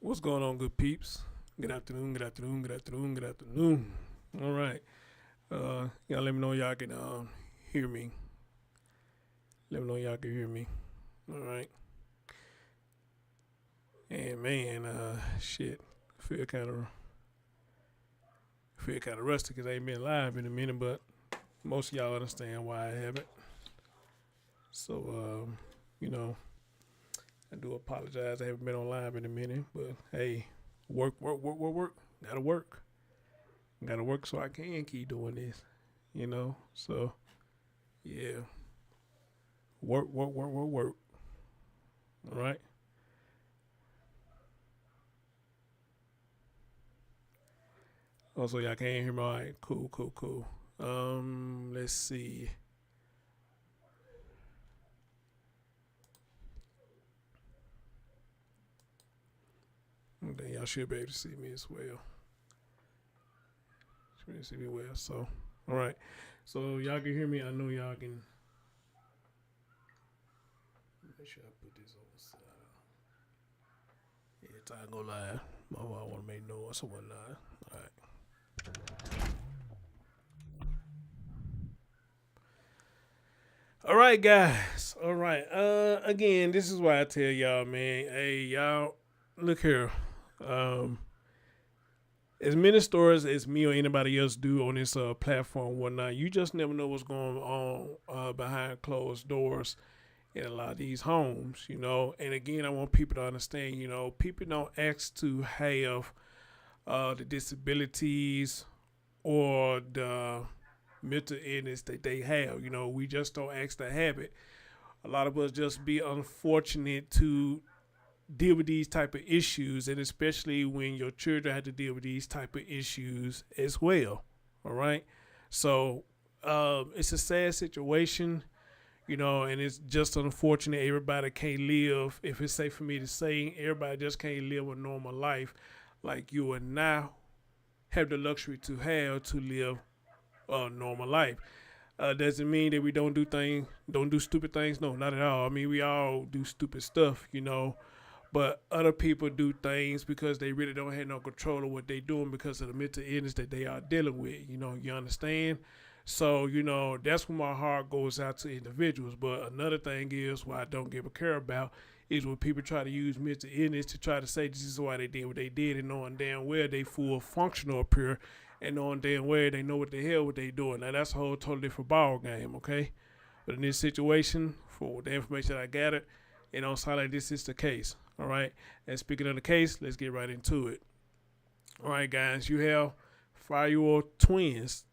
What's going on, good peeps? Good afternoon, good afternoon, good afternoon, good afternoon. All right. Y'all let me know y'all can hear me. Let me know y'all can hear me. All right. And man, shit, feel kind of rusty because I ain't been live in a minute, but most of y'all understand why I haven't. So, you know, I do apologize. I haven't been on live in a minute, but hey, work, work, work, work, work. Gotta work. Gotta work so I can keep doing this. So yeah, work, work, work, work, work. All right. Also, y'all can't hear me. All right, cool, cool, cool. Let's see. Okay, y'all should be able to see me as well. Should be able to see me well. So, all right. So y'all can hear me. I know y'all can. Make sure I put this on the side. Yeah, time to go live. I want to make noise or whatnot. All right. All right, guys. All right. Again, this is why I tell y'all, man. Hey, y'all, look here. Um, as many stories as me or anybody else do on this platform, and whatnot, you just never know what's going on behind closed doors in a lot of these homes. And again, I want people to understand. People don't ask to have the disabilities or the mental illness that they have. We just don't ask to have it. A lot of us just be unfortunate to deal with these type of issues, and especially when your children have to deal with these type of issues as well. All right, so it's a sad situation, and it's just unfortunate everybody can't live. If it's safe for me to say, everybody just can't live a normal life like you and now have the luxury to live a normal life. Doesn't mean that we don't do stupid things. No, not at all. I mean, we all do stupid stuff, but other people do things because they really don't have no control of what they're doing because of the mental illness that they are dealing with. You understand? So, that's when my heart goes out to individuals. But another thing is what I don't give a care about is when people try to use mental illness to try to say this is why they did what they did, and knowing damn well they full functional up here, and knowing damn well they know what the hell what they doing. Now that's a whole totally different ball game, okay? But in this situation, for the information I gathered, it don't sound like this is the case. All right. And speaking of the case, let's get right into it. All right, guys, you have 5-year-old twins,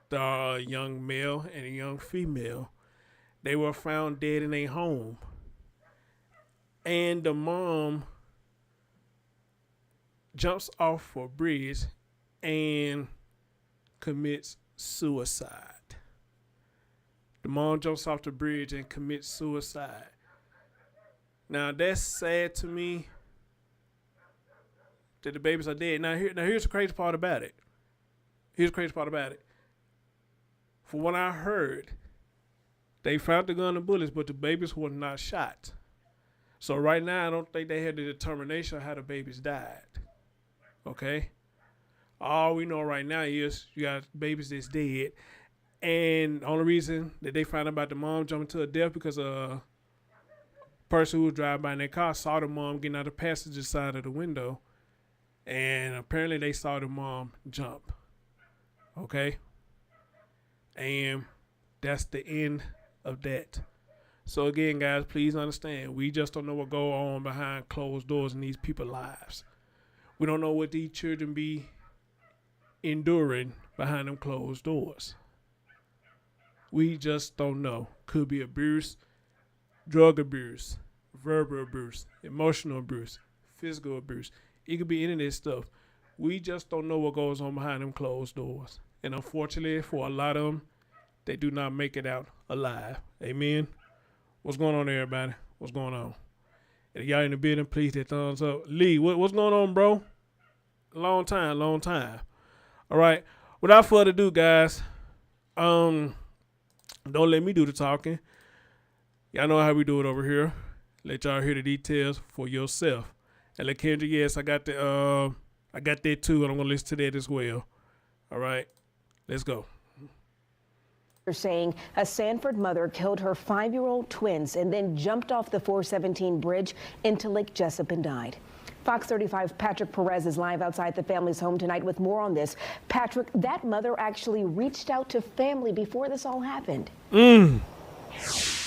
the young male and a young female. They were found dead in a home, and the mom jumps off a bridge and commits suicide. The mom jumps off the bridge and commits suicide. Now that's sad to me that the babies are dead. Here's the crazy part about it. Here's the crazy part about it. From what I heard, they found the gun and bullets, but the babies were not shot. So right now, I don't think they had the determination of how the babies died. Okay. All we know right now is you got babies that's dead, and the only reason that they found out about the mom jumping to a death because a person who was driving by in their car saw the mom getting out the passenger side of the window, and apparently they saw the mom jump. Okay, and that's the end of that. So again, guys, please understand, we just don't know what go on behind closed doors in these people's lives. We don't know what these children be enduring behind them closed doors. We just don't know. Could be abuse, drug abuse, verbal abuse, emotional abuse, physical abuse. It could be any of this stuff. We just don't know what goes on behind them closed doors. And unfortunately, for a lot of them, they do not make it out alive. Amen. What's going on, everybody? What's going on? If y'all in the building, please hit thumbs up. Lee, what's going on, bro? Long time. All right. Without further ado, guys, don't let me do the talking. Y'all know how we do it over here. Let y'all hear the details for yourself. And like Kendra, yes, I got that too, and I'm gonna listen to that as well. All right, let's go. They're saying a Sanford mother killed her 5-year-old twins and then jumped off the 417 bridge into Lake Jessup and died. Fox 35's Patrick Perez is live outside the family's home tonight with more on this. Patrick, that mother actually reached out to family before this all happened.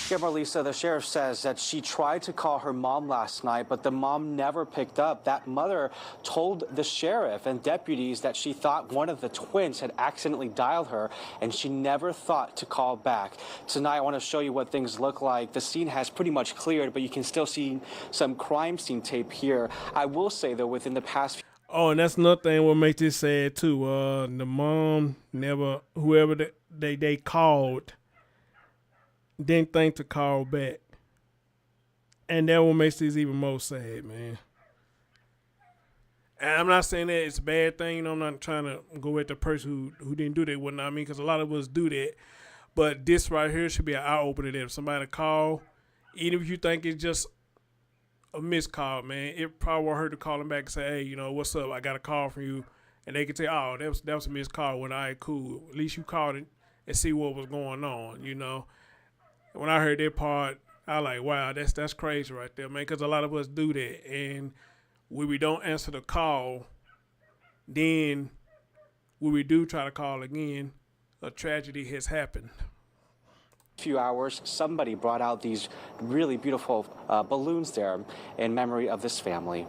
Yeah, Marlisa, the sheriff says that she tried to call her mom last night, but the mom never picked up. That mother told the sheriff and deputies that she thought one of the twins had accidentally dialed her, and she never thought to call back. Tonight, I want to show you what things look like. The scene has pretty much cleared, but you can still see some crime scene tape here. I will say, though, within the past... Oh, and that's another thing what makes this sad, too. The mom never, whoever they called, didn't think to call back. And that what makes this even more sad, man. And I'm not saying that it's a bad thing. You know, I'm not trying to go at the person who didn't do that, whatnot. I mean, because a lot of us do that. But this right here should be an eye-opener that if somebody call, even if you think it's just a missed call, man, it probably won't hurt to call them back and say, hey, you know, what's up? I got a call from you. And they can say, oh, that was a missed call. Well, all right, cool. At least you called it and see what was going on, you know. When I heard that part, I like, wow, that's crazy right there, man, because a lot of us do that. And when we don't answer the call, then when we do try to call again, a tragedy has happened. Few hours, somebody brought out these really beautiful balloons there in memory of this family.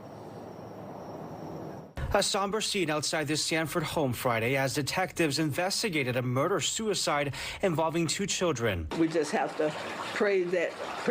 A somber scene outside this Sanford home Friday as detectives investigated a murder-suicide involving 2 children. We just have to pray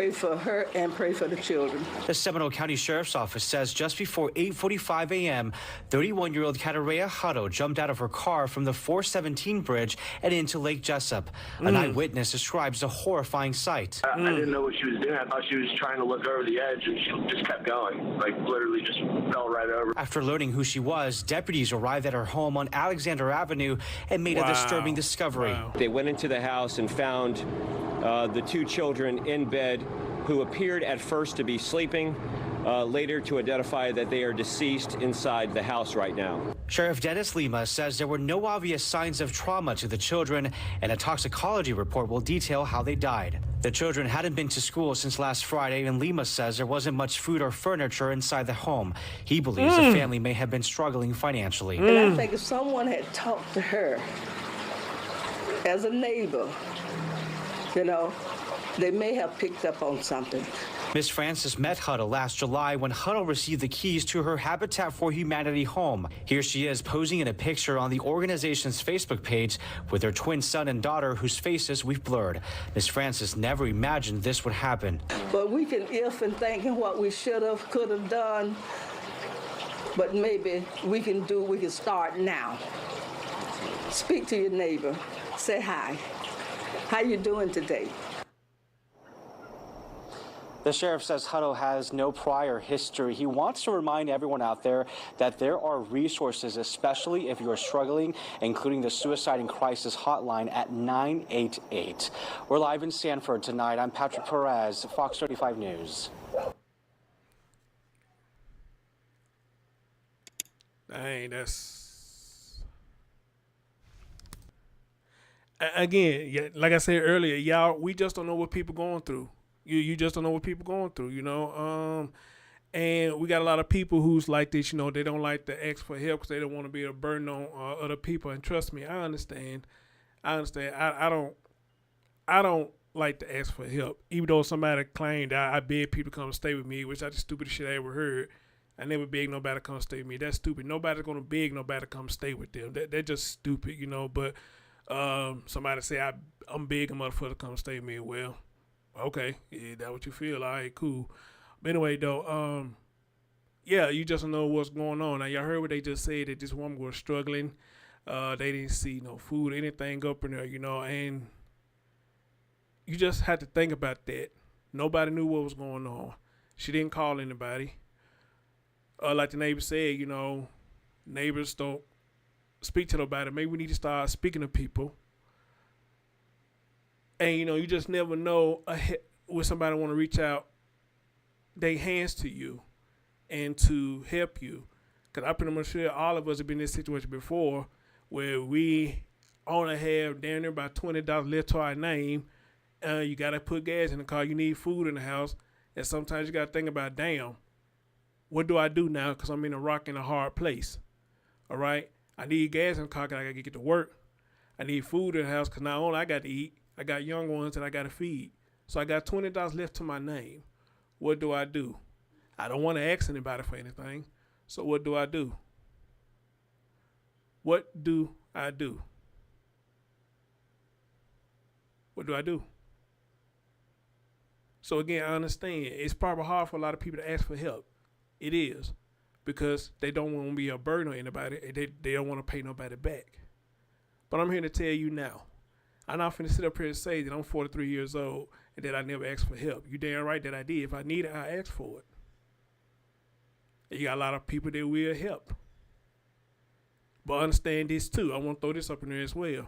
for her and pray for the children. The Seminole County Sheriff's Office says just before 8:45 a.m., 31-year-old Catorreia Hutto jumped out of her car from the 417 bridge and into Lake Jessup. An eyewitness describes a horrifying sight. I didn't know what she was doing. I thought she was trying to look over the edge, and she just kept going, like literally just fell right over. After learning who she was, deputies arrived at her home on Alexander Avenue and made a disturbing discovery. Wow. They went into the house and found the 2 children in bed who appeared at first to be sleeping, later to identify that they are deceased inside the house right now. Sheriff Dennis Lemma says there were no obvious signs of trauma to the children, and a toxicology report will detail how they died. The children hadn't been to school since last Friday, and Lemma says there wasn't much food or furniture inside the home. He believes the family may have been struggling financially. And I think if someone had talked to her as a neighbor, you know, they may have picked up on something. Miss Francis met Hutto last July when Hutto received the keys to her Habitat for Humanity home. Here she is posing in a picture on the organization's Facebook page with her twin son and daughter whose faces we've blurred. Miss Francis never imagined this would happen. But we can if and thinking what we should have, could have done, but maybe we can start now. Speak to your neighbor. Say hi. How you doing today? The sheriff says Hutto has no prior history. He wants to remind everyone out there that there are resources, especially if you're struggling, including the Suicide and Crisis Hotline at 988. We're live in Sanford tonight. I'm Patrick Perez, Fox 35 News. Dang, again, yeah, like I said earlier, y'all, we just don't know what people going through. You just don't know what people going through, you know. And we got a lot of people who's like this, you know, they don't like to ask for help because they don't want to be a burden on other people. And trust me, I understand. I don't like to ask for help, even though somebody claimed I beg people to come stay with me, which is the stupidest shit I ever heard. I never begged nobody to come stay with me. That's stupid. Nobody's gonna beg nobody to come stay with them. They're just stupid, you know. But Somebody say I'm big, a motherfucker come stay with me. Well, okay, yeah, that's what you feel. All right, cool. But anyway, though, yeah, you just don't know what's going on. Now, y'all heard what they just said, that this woman was struggling. They didn't see no food, anything up in there, and you just had to think about that. Nobody knew what was going on. She didn't call anybody. Like the neighbor said, neighbors don't speak to nobody. Maybe we need to start speaking to people. And, you just never know when somebody want to reach out their hands to you and to help you. Because I'm pretty much sure all of us have been in this situation before where we only have damn near about $20 left to our name. You got to put gas in the car. You need food in the house. And sometimes you got to think about, damn, what do I do now? Because I'm in a rock and a hard place. All right? I need gas in the car because I got to get to work. I need food in the house because not only I got to eat, I got young ones that I got to feed. So I got $20 left to my name. What do I do? I don't want to ask anybody for anything. So what do I do? What do I do? What do I do? So again, I understand it's probably hard for a lot of people to ask for help. It is, because they don't want to be a burden on anybody. They don't want to pay nobody back. But I'm here to tell you now. I'm not finna sit up here and say that I'm 43 years old and that I never asked for help. You damn right that I did. If I need it, I asked for it. And you got a lot of people that will help. But understand this too. I want to throw this up in there as well.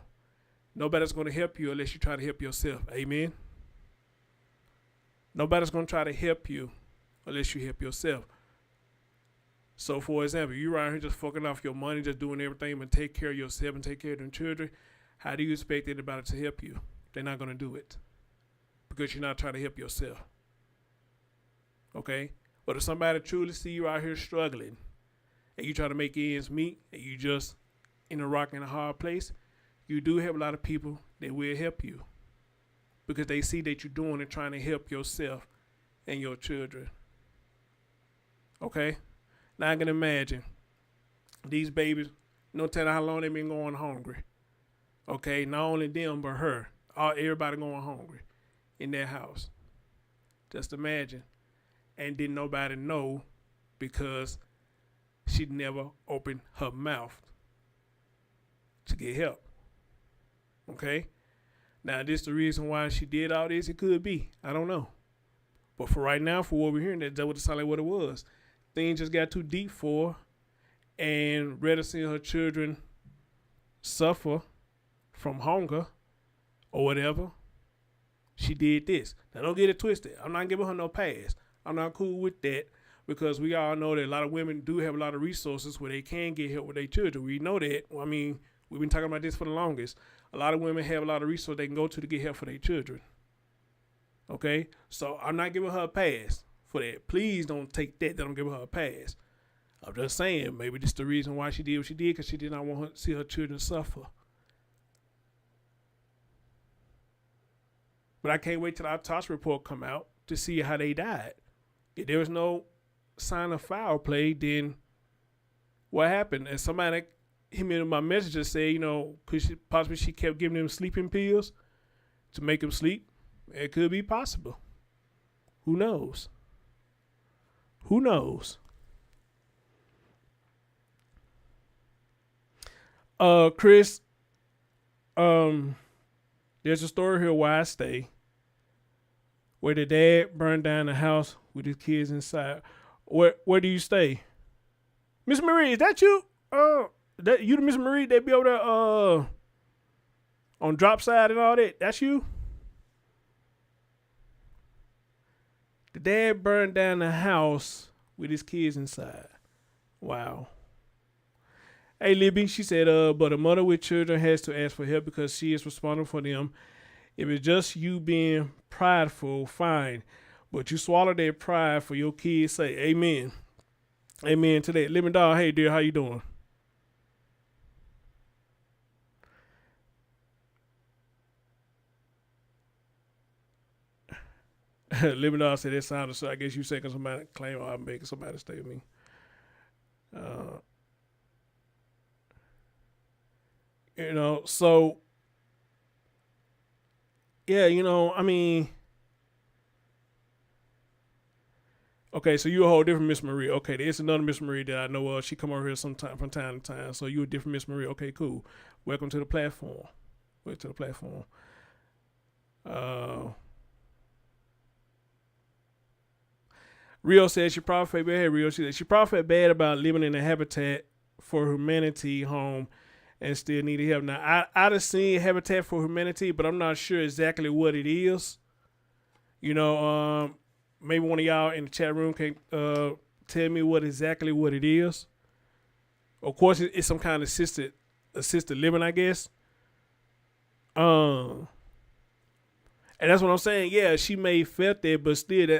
Nobody's going to help you unless you try to help yourself. Amen? Nobody's going to try to help you unless you help yourself. So, for example, you around here just fucking off your money, just doing everything but take care of yourself and take care of them children. How do you expect anybody to help you? They're not going to do it because you're not trying to help yourself. Okay? But if somebody truly see you out here struggling and you try to make ends meet and you just in a rock and a hard place, you do have a lot of people that will help you because they see that you're doing and trying to help yourself and your children. Okay? Now I can imagine these babies, no telling how long they've been going hungry. Okay? Not only them, but her. Everybody going hungry in their house. Just imagine. And didn't nobody know because she never opened her mouth to get help. Okay? Now, this the reason why she did all this? It could be. I don't know. But for right now, for what we're hearing, that would sound like what it was. Things just got too deep for her. And rather seeing her children suffer from hunger or whatever, she did this. Now, don't get it twisted. I'm not giving her no pass. I'm not cool with that because we all know that a lot of women do have a lot of resources where they can get help with their children. We know that. Well, I mean, we've been talking about this for the longest. A lot of women have a lot of resources they can go to get help for their children. Okay? So I'm not giving her a pass for that. Please don't take that I'm giving her a pass. I'm just saying, maybe this is the reason why she did what she did, because she did not want to see her children suffer. But I can't wait till the autopsy report come out to see how they died. If there was no sign of foul play, then what happened? And somebody hit me in my messages say, could possibly she kept giving them sleeping pills to make them sleep. It could be possible. Who knows? Who knows? Chris, there's a story here where I stay, where the dad burned down the house with his kids inside. Where do you stay? Miss Marie, is that you? That you the Miss Marie that be over there on drop side and all that? That's you? The dad burned down the house with his kids inside. Wow. Hey, Libby, she said, but a mother with children has to ask for help because she is responsible for them. If it's just you being prideful, fine. But you swallow that pride for your kids' sake. Amen. Amen to that. Living Dog, hey, dear, how you doing? Living Dog said that sounded so. I guess you second somebody claim I'm making somebody stay with me. So yeah, you know, I mean, okay, so you a whole different Miss Marie. Okay, there's another Miss Marie that I know of. She come over here sometime from time to time. So you a different Miss Marie. Okay, cool. Welcome to the platform. Welcome to the platform. Rio says she probably felt bad. Hey, Rio, she said she probably felt bad about living in a Habitat for Humanity home and still needed help. Now, I'd have seen Habitat for Humanity, but I'm not sure exactly what it is. You know, maybe one of y'all in the chat room can tell me what it is. Of course, it's some kind of assisted living, I guess. And that's what I'm saying. Yeah, she may have felt that, but still,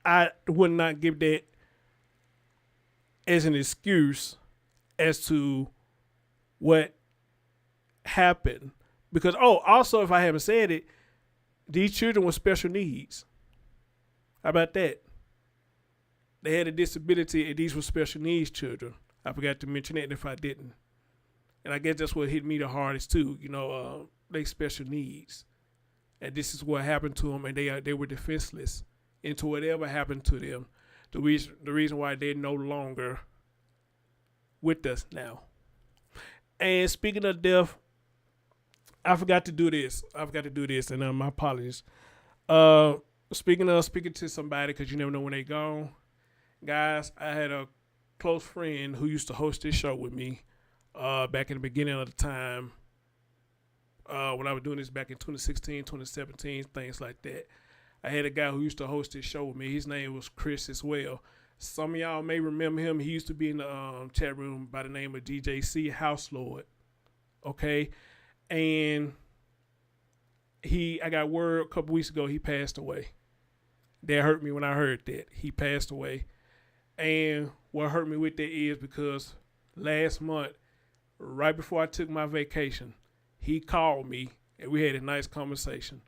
I would not give that as an excuse as to what happened. Because, also, if I haven't said it, these children with special needs. How about that? They had a disability, and these were special needs children. I forgot to mention that if I didn't. And I guess that's what hit me the hardest, too. You know, they special needs. And this is what happened to them, and they were defenseless into whatever happened to them. The reason why they're no longer with us now. And speaking of death, I forgot to do this, and my apologies. Speaking to somebody, because you never know when they gone. Guys, I had a close friend who used to host this show with me back in the beginning of the time. When I was doing this back in 2016, 2017, things like that. I had a guy who used to host this show with me. His name was Chris as well. Some of y'all may remember him. He used to be in the chat room by the name of DJC House Lord. Okay? And I got word a couple weeks ago he passed away. That hurt me when I heard that. He passed away. And what hurt me with that is because last month, right before I took my vacation, he called me and we had a nice conversation.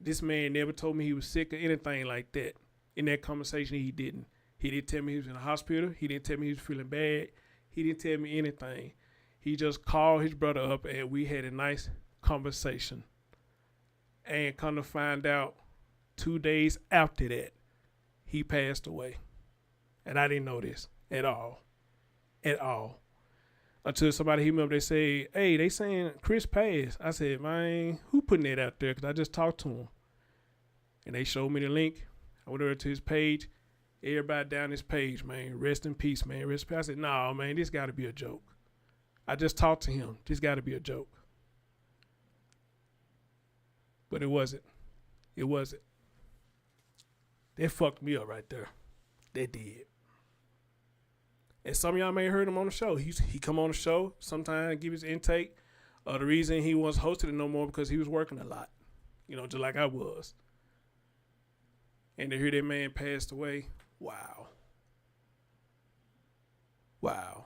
This man never told me he was sick or anything like that. In that conversation, he didn't. He didn't tell me he was in the hospital. He didn't tell me he was feeling bad. He didn't tell me anything. He just called his brother up and we had a nice conversation. And come to find out, 2 days after that, he passed away. And I didn't know this at all. At all. Until somebody hit me up, they say, hey, they saying Chris passed. I said, man, who putting that out there? Because I just talked to him. And they showed me the link. I went over to his page. Everybody down his page, man. Rest in peace, man. Rest in peace. I said, no, man, this got to be a joke. I just talked to him. This got to be a joke. But it wasn't. It wasn't. They fucked me up right there. They did. And some of y'all may have heard him on the show. He come on the show sometimes, give his intake. The reason he wasn't hosting it no more because he was working a lot. You know, just like I was. And to hear that man passed away, wow. Wow.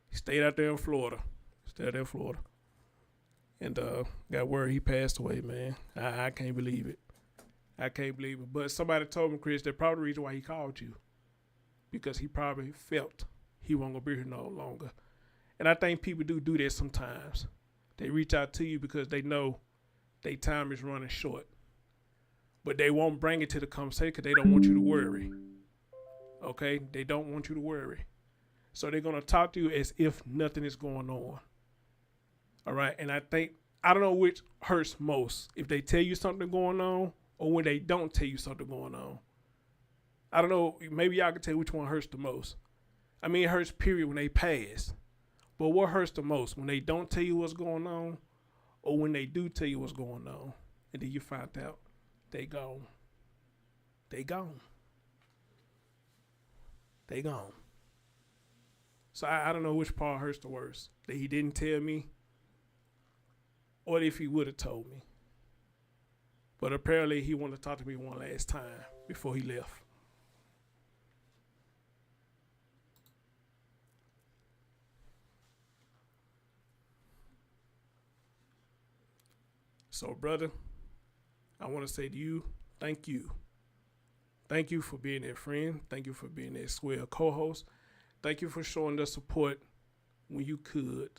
He stayed out there in Florida. And got word he passed away, man. I can't believe it. I can't believe it. But somebody told me, Chris, that's probably the reason why he called you. Because he probably felt he wasn't going to be here no longer. And I think people do that sometimes. They reach out to you because they know their time is running short. But they won't bring it to the conversation because they don't want you to worry. Okay? They don't want you to worry. So they're going to talk to you as if nothing is going on. All right? And I don't know which hurts most. If they tell you something going on or when they don't tell you something going on. I don't know. Maybe y'all can tell which one hurts the most. I mean, it hurts, period, when they pass. But what hurts the most? When they don't tell you what's going on or when they do tell you what's going on and then you find out they gone. They gone. They gone. So I don't know which part hurts the worst. That he didn't tell me or if he would have told me. But apparently he wanted to talk to me one last time before he left. So, brother, I want to say to you, thank you. Thank you for being that friend. Thank you for being that swell co-host. Thank you for showing the support when you could.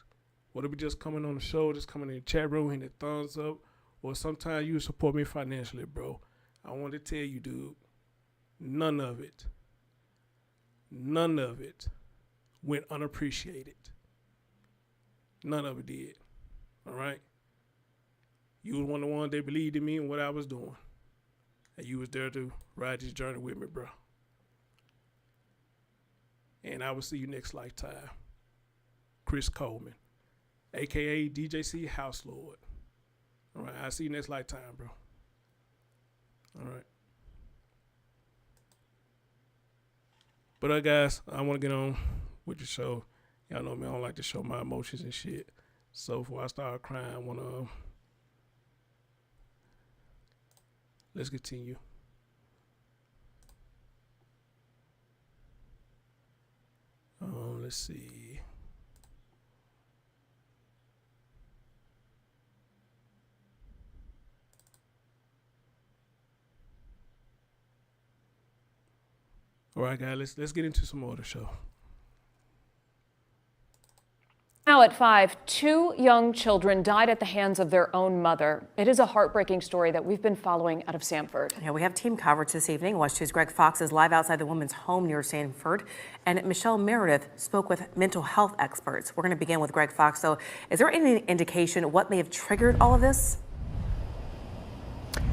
Whether it be just coming on the show, just coming in the chat room, hitting the thumbs up, or sometimes you support me financially, bro. I want to tell you, dude, none of it went unappreciated. None of it did. All right? You was one of the ones that believed in me and what I was doing. And you was there to ride this journey with me, bro. And I will see you next lifetime. Chris Coleman, a.k.a. DJC House Lord. All right, I'll see you next lifetime, bro. All right. But guys, I want to get on with the show. Y'all know me, I don't like to show my emotions and shit. So before I start crying, I want to... let's continue. Let's see. All right, guys, let's get into some more of the show. Now at 5, 2 young children died at the hands of their own mother. It is a heartbreaking story that we've been following out of Sanford. Yeah, we have team coverage this evening. Watch 2's Greg Fox is live outside the woman's home near Sanford. And Michelle Meredith spoke with mental health experts. We're going to begin with Greg Fox. So is there any indication what may have triggered all of this?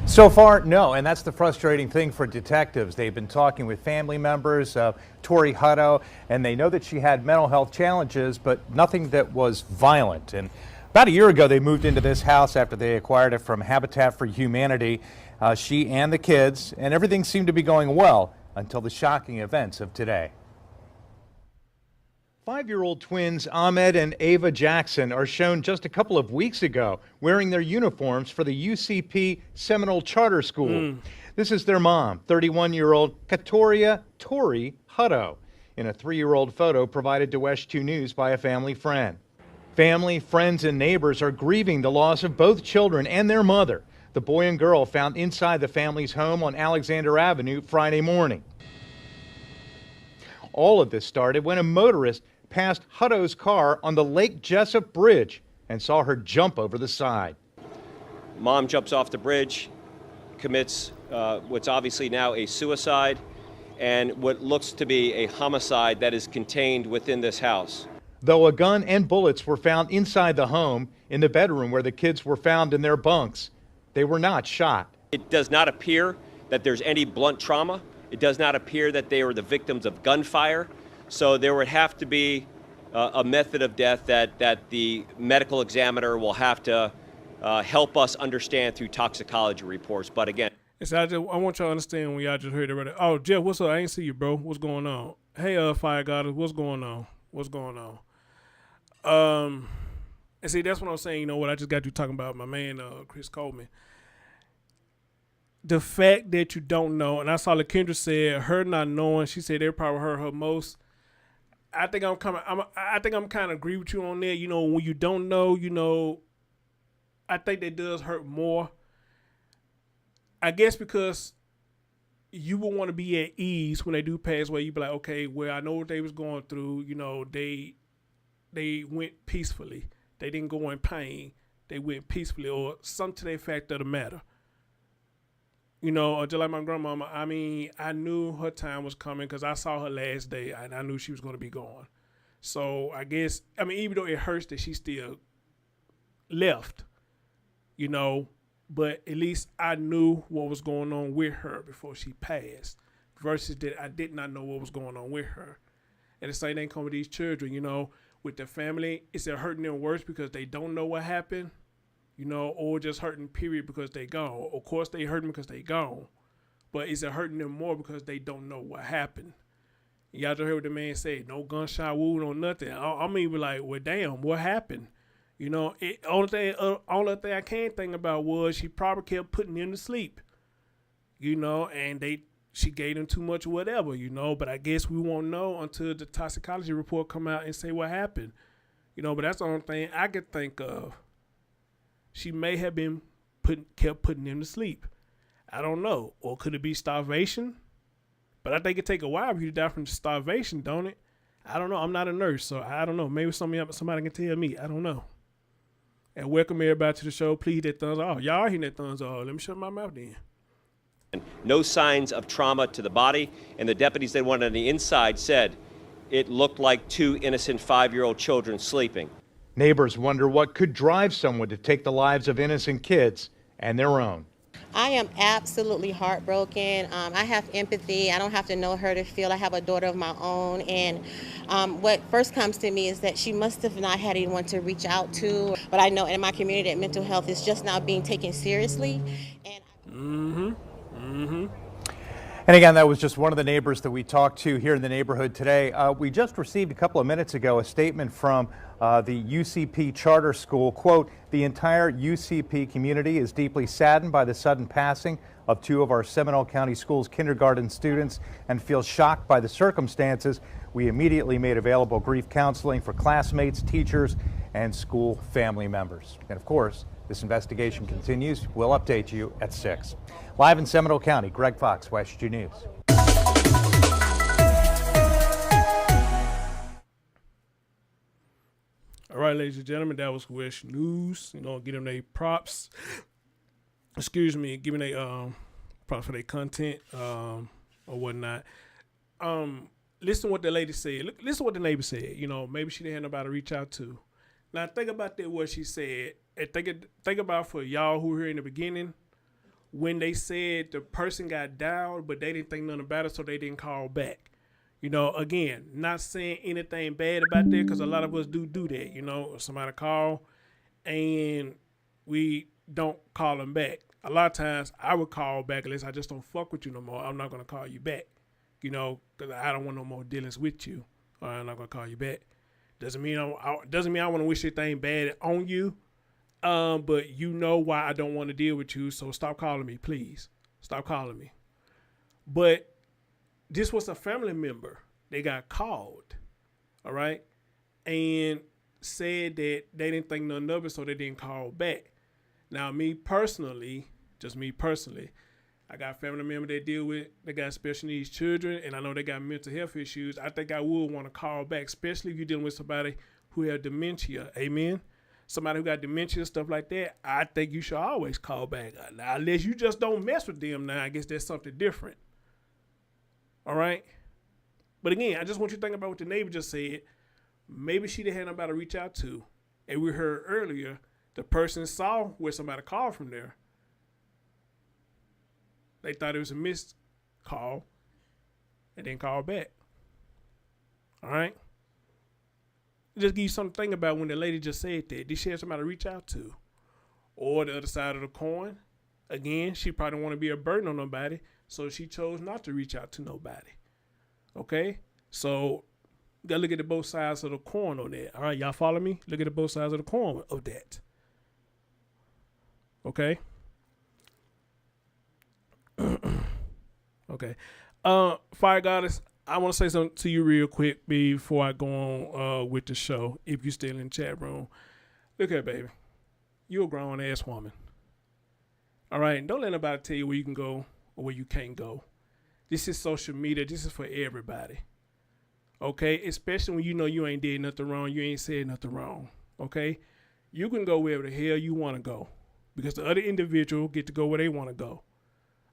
So far, no, and that's the frustrating thing for detectives. They've been talking with family members of Catorreia Hutto, and they know that she had mental health challenges, but nothing that was violent. And about a year ago, they moved into this house after they acquired it from Habitat for Humanity, she and the kids, and everything seemed to be going well until the shocking events of today. 5-year-old twins Ahmed and Ava Jackson are shown just a couple of weeks ago wearing their uniforms for the UCP Seminole Charter School. This is their mom, 31-year-old Catorreia Hutto, in a 3-year-old photo provided to WESH 2 News by a family friend. Family, friends, and neighbors are grieving the loss of both children and their mother, the boy and girl found inside the family's home on Alexander Avenue Friday morning. All of this started when a motorist passed Hutto's car on the Lake Jessup Bridge and saw her jump over the side. Mom jumps off the bridge, commits what's obviously now a suicide and what looks to be a homicide that is contained within this house. Though a gun and bullets were found inside the home, in the bedroom where the kids were found in their bunks, they were not shot. It does not appear that there's any blunt trauma. It does not appear that they were the victims of gunfire. So there would have to be a method of death that the medical examiner will have to help us understand through toxicology reports. But again, I want y'all to understand when y'all just heard it right. Oh, Jeff, what's up? I ain't see you, bro. What's going on? Hey, Fire Goddess, what's going on? What's going on? And see, that's what I'm saying. You know what? I just got you talking about my man, Chris Coleman. The fact that you don't know, and I saw LaKendra said her not knowing. She said they probably hurt her most. I think I'm kind of agree with you on that. You know, when you don't know, you know, I think that does hurt more. I guess because you would want to be at ease when they do pass away. You be like, okay, well, I know what they was going through. You know, they went peacefully. They didn't go in pain. They went peacefully, or something to that fact of the matter. You know, just like my grandmama, I mean, I knew her time was coming because I saw her last day and I knew she was going to be gone. So I guess, I mean, even though it hurts that she still left, you know, but at least I knew what was going on with her before she passed versus that I did not know what was going on with her. And the same thing come with these children, you know, with the family. Is it hurting them worse because they don't know what happened? You know, or just hurting period because they gone. Of course they hurting because they gone. But is it hurting them more because they don't know what happened? Y'all just heard what the man said, no gunshot wound or nothing. I mean, we're like, well, damn, what happened? You know, only thing I can think about was she probably kept putting him to sleep. You know, and she gave him too much or whatever, you know. But I guess we won't know until the toxicology report come out and say what happened. You know, but that's the only thing I could think of. She may have been kept putting him to sleep. I don't know. Or could it be starvation? But I think it take a while for you to die from starvation, don't it? I don't know. I'm not a nurse, so I don't know. Maybe somebody can tell me. I don't know. And welcome everybody to the show. Please hit that thumbs up. Y'all hitting that thumbs up. Let me shut my mouth then. No signs of trauma to the body, and the deputies that went on the inside said it looked like 2 innocent 5-year-old children sleeping. Neighbors wonder what could drive someone to take the lives of innocent kids and their own. I am absolutely heartbroken. I have empathy. I don't have to know her to feel. I have a daughter of my own. And what first comes to me is that she must have not had anyone to reach out to. But I know in my community that mental health is just now being taken seriously. And And again, that was just one of the neighbors that we talked to here in the neighborhood today. We just received a couple of minutes ago a statement from the UCP charter school. Quote, the entire UCP community is deeply saddened by the sudden passing of 2 of our Seminole County Schools kindergarten students and feels shocked by the circumstances. We immediately made available grief counseling for classmates, teachers, and school family members. And of course, this investigation continues. We'll update you at 6. Live in Seminole County, Greg Fox, WestU News. All right, ladies and gentlemen, that was WestU News. You know, give them their props. Excuse me, giving their props for their content or whatnot. Listen to what the lady said. Listen to what the neighbor said. You know, maybe she didn't have nobody to reach out to. Now think about that, what she said, and think about for y'all who were here in the beginning, when they said the person got dialed, but they didn't think nothing about it, so they didn't call back. You know, again, not saying anything bad about that, because a lot of us do that. You know, somebody call and we don't call them back. A lot of times I would call back unless I just don't fuck with you no more. I'm not going to call you back, you know, because I don't want no more dealings with you. Or I'm not going to call you back. Doesn't mean I want to wish anything bad on you. But you know why I don't want to deal with you, so stop calling me, please. Stop calling me. But this was a family member. They got called, all right, and said that they didn't think nothing of it, so they didn't call back. Now, me personally, I got a family member they got special needs children, and I know they got mental health issues. I think I would want to call back, especially if you're dealing with somebody who has dementia. Amen. Somebody who got dementia and stuff like that, I think you should always call back. Now, unless you just don't mess with them now, I guess that's something different. All right? But again, I just want you to think about what the neighbor just said. Maybe she didn't have nobody to reach out to. And we heard earlier, the person saw where somebody called from there. They thought it was a missed call and then called back. All right? Just give you something to think about when the lady just said that. Did she have somebody to reach out to? Or the other side of the coin, again, she probably don't want to be a burden on nobody, so she chose not to reach out to nobody. Okay? So, you got to look at the both sides of the coin on that. All right, y'all follow me? Look at the both sides of the coin of that. Okay? Okay. Fire Goddess, I want to say something to you real quick before I go on with the show, if you're still in the chat room. Look here, baby. You're a grown-ass woman. All right? Don't let nobody tell you where you can go or where you can't go. This is social media. This is for everybody. Okay? Especially when you know you ain't did nothing wrong. You ain't said nothing wrong. Okay? You can go wherever the hell you want to go because the other individual get to go where they want to go.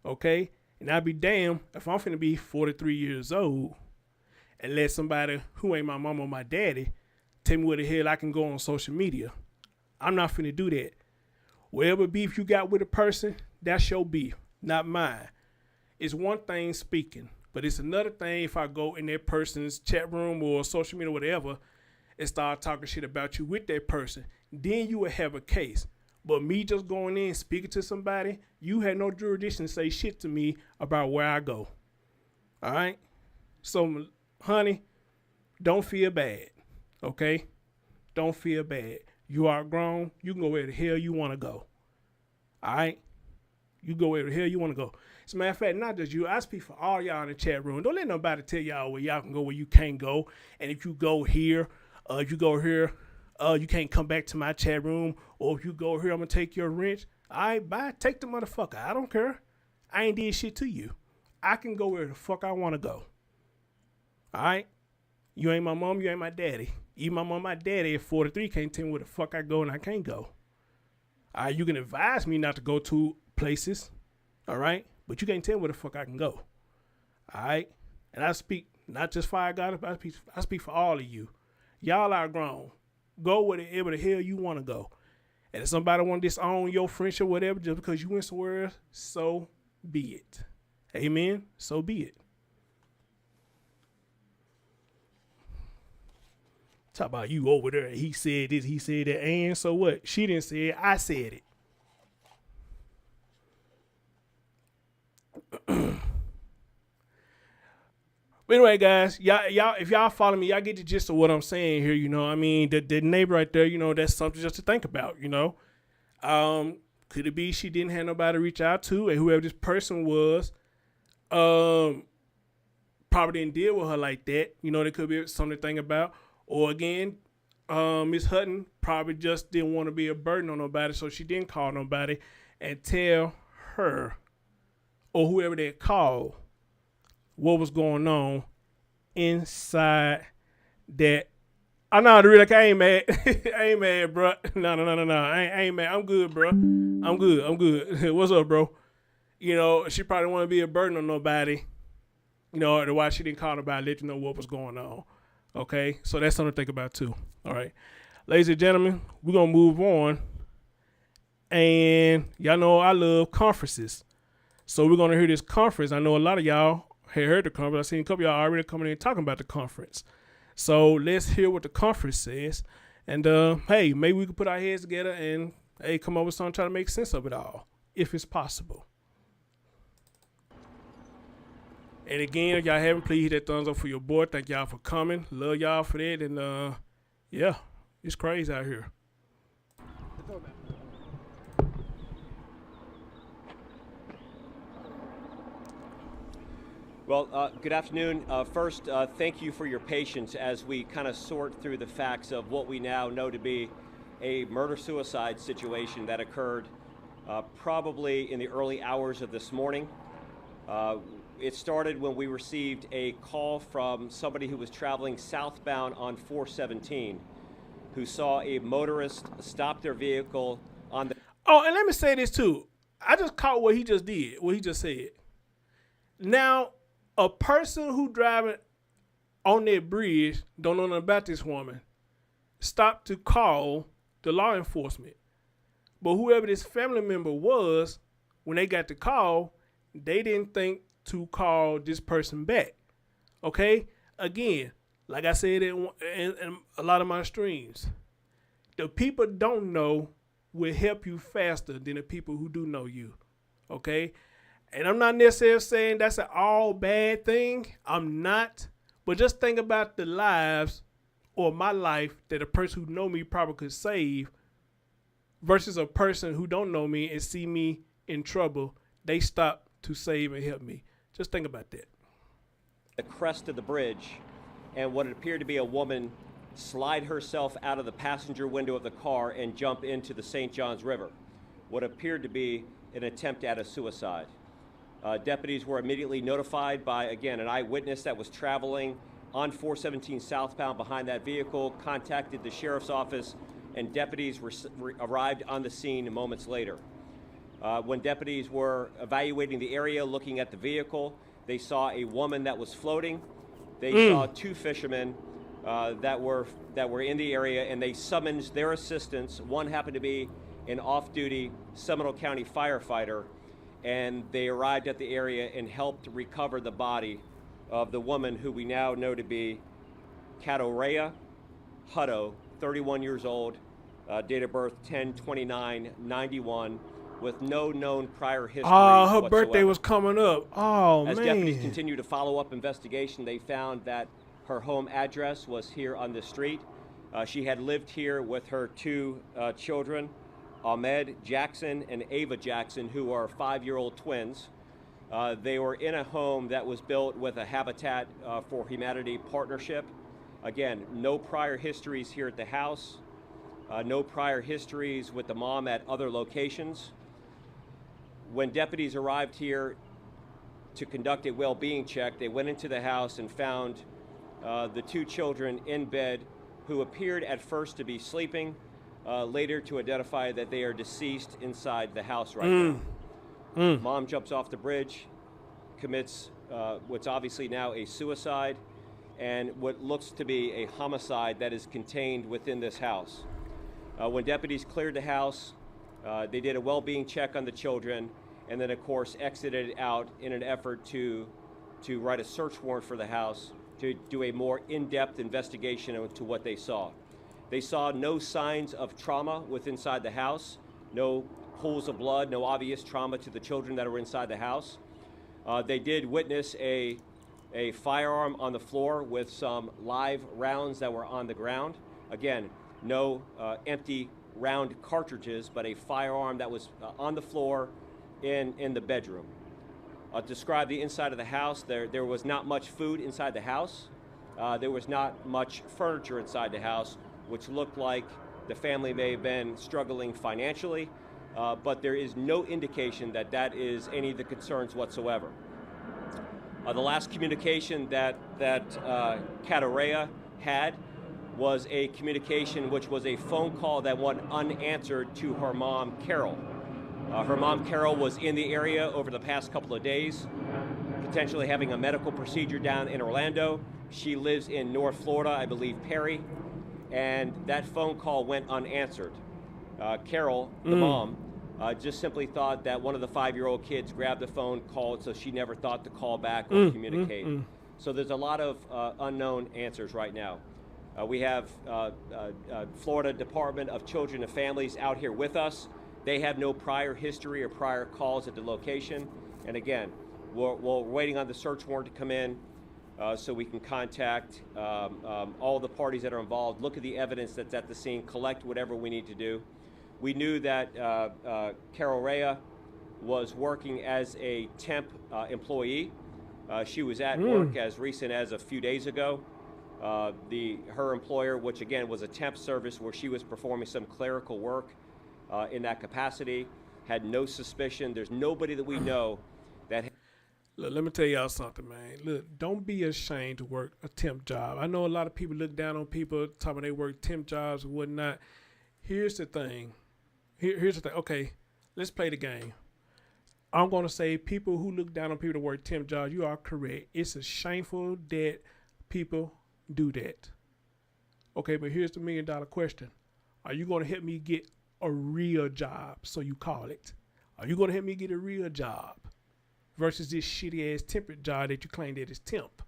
Okay? And I'll be damned if I'm finna be 43 years old and let somebody who ain't my mama or my daddy tell me where the hell I can go on social media. I'm not finna do that. Whatever beef you got with a person, that's your beef, not mine. It's one thing speaking, but it's another thing if I go in that person's chat room or social media or whatever and start talking shit about you with that person. Then you will have a case. But me just going in and speaking to somebody, you had no jurisdiction to say shit to me about where I go. All right? So, honey, don't feel bad. Okay? Don't feel bad. You are grown. You can go where the hell you want to go. All right? You go where the hell you want to go. As a matter of fact, not just you. I speak for all y'all in the chat room. Don't let nobody tell y'all where y'all can go, where you can't go. And if you go here, you can't come back to my chat room, or if you go here, I'm going to take your wrench. All right, bye. Take the motherfucker. I don't care. I ain't did shit to you. I can go where the fuck I want to go. All right? You ain't my mom. You ain't my daddy. Even my mom, my daddy at 43 can't tell me where the fuck I go and I can't go. All right, you can advise me not to go to places, all right? But you can't tell where the fuck I can go, all right? And I speak not just for God, I speak for all of you. Y'all are grown. Go wherever the hell you want to go. And if somebody want to disown your friendship, whatever, just because you went somewhere else, so be it. Amen? So be it. Talk about you over there. He said this, he said that, and so what? She didn't say it. I said it. But anyway, guys, y'all, if y'all follow me, y'all get the gist of what I'm saying here. You know, I mean, the neighbor right there, you know, that's something just to think about. You know, could it be she didn't have nobody to reach out to, and whoever this person was, probably didn't deal with her like that. You know, there could be something to think about. Or again, Miss Hutton probably just didn't want to be a burden on nobody, so she didn't call nobody and tell her or whoever they called what was going on inside that. I know, really, I ain't mad. I ain't mad, bro. No. I ain't mad. I'm good, bro. I'm good. What's up, bro? You know, she probably want to be a burden on nobody. You know, or why she didn't call nobody, let you know what was going on. Okay, so that's something to think about too. All right, ladies and gentlemen, we're gonna move on. And y'all know I love conferences, so we're gonna hear this conference. I know a lot of y'all had heard the conference. I've seen a couple of y'all already coming in talking about the conference. So let's hear what the conference says. And hey, maybe we can put our heads together and hey, come up with something, try to make sense of it all, if it's possible. And again, if y'all haven't, please hit that thumbs up for your boy. Thank y'all for coming. Love y'all for that. And yeah, it's crazy out here. Well, good afternoon. First, thank you for your patience as we kind of sort through the facts of what we now know to be a murder-suicide situation that occurred probably in the early hours of this morning. It started when we received a call from somebody who was traveling southbound on 417 who saw a motorist stop their vehicle on the... Oh, and let me say this too. I just caught what he just did, what he just said. Now, a person who driving on that bridge, don't know nothing about this woman, stopped to call the law enforcement. But whoever this family member was, when they got the call, they didn't think to call this person back. Okay? Again, like I said in a lot of my streams, the people don't know will help you faster than the people who do know you. Okay? And I'm not necessarily saying that's an all bad thing. I'm not. But just think about the lives or my life that a person who know me probably could save versus a person who don't know me and see me in trouble. They stop to save and help me. Just think about that. The crest of the bridge, and what appeared to be a woman slide herself out of the passenger window of the car and jump into the St. Johns River. What appeared to be an attempt at a suicide. Deputies were immediately notified by, again, an eyewitness that was traveling on 417 southbound behind that vehicle, contacted the sheriff's office, and deputies arrived on the scene moments later. When deputies were evaluating the area, looking at the vehicle, they saw a woman that was floating. They saw two fishermen that were in the area, and they summoned their assistance. One happened to be an off-duty Seminole County firefighter, and they arrived at the area and helped recover the body of the woman who we now know to be Catorreia Hutto, 31 years old, date of birth 10/29/91, with no known prior history. Oh, her whatsoever. birthday was coming up. Oh, As man. deputies continue to follow up investigation, they found that her home address was here on the street. She had lived here with her two children, Ahmed Jackson and Ava Jackson, who are 5-year-old twins. They were in a home that was built with a Habitat for Humanity partnership. Again, no prior histories here at the house, no prior histories with the mom at other locations. When deputies arrived here to conduct a well-being check, they went into the house and found the two children in bed who appeared at first to be sleeping. later to identify that they are deceased inside the house right now. Mom jumps off the bridge, commits what's obviously now a suicide and what looks to be a homicide that is contained within this house. When deputies cleared the house, they did a well-being check on the children and then, of course, exited out in an effort to write a search warrant for the house to do a more in-depth investigation into what they saw. They saw no signs of trauma inside the house, no pools of blood, no obvious trauma to the children that were inside the house. They did witness a firearm on the floor with some live rounds that were on the ground. Again, no empty round cartridges, but a firearm that was on the floor in the bedroom. Describe the inside of the house. There was not much food inside the house. There was not much furniture inside the house, which looked like the family may have been struggling financially, but there is no indication that that is any of the concerns whatsoever. The last communication that Catorreia had was a communication which was a phone call that went unanswered to her mom, Carol. Her mom, Carol, was in the area over the past couple of days, potentially having a medical procedure down in Orlando. She lives in North Florida, I believe Perry, and that phone call went unanswered. Carol, the mom, just simply thought that one of the 5-year-old kids grabbed the phone, called, so she never thought to call back or communicate. So there's a lot of unknown answers right now. We have Florida Department of Children and Families out here with us. They have no prior history or prior calls at the location. And again, we're waiting on the search warrant to come in so we can contact all the parties that are involved, look at the evidence that's at the scene, collect whatever we need to do. We knew that Catorreia was working as a temp employee. She was at work as recent as a few days ago. Her employer, which again was a temp service where she was performing some clerical work in that capacity, had no suspicion. There's nobody that we know that. Look, let me tell y'all something, man. Look, don't be ashamed to work a temp job. I know a lot of people look down on people talking they work temp jobs and whatnot. Here's the thing. Here's the thing. Okay, let's play the game. I'm going to say people who look down on people that work temp jobs, you are correct. It's a shameful that people do that. Okay, but here's the $1 million question. Are you going to help me get a real job, so you call it? Are you going to help me get a real job versus this shitty ass temporary job that you claim that is temp?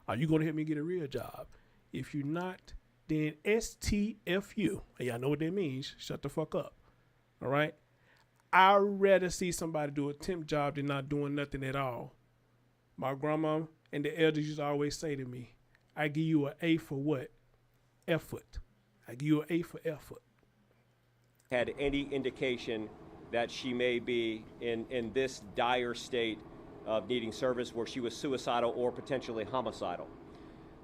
Are you going to help me get a real job? If you're not, then STFU. Y'all know what that means. Shut the fuck up. All right? I'd rather see somebody do a temp job than not doing nothing at all. My grandma and the elders used to always say to me, I give you an A for what? Effort. I give you an A for effort. Had any indication that she may be in this dire state of needing service where she was suicidal or potentially homicidal.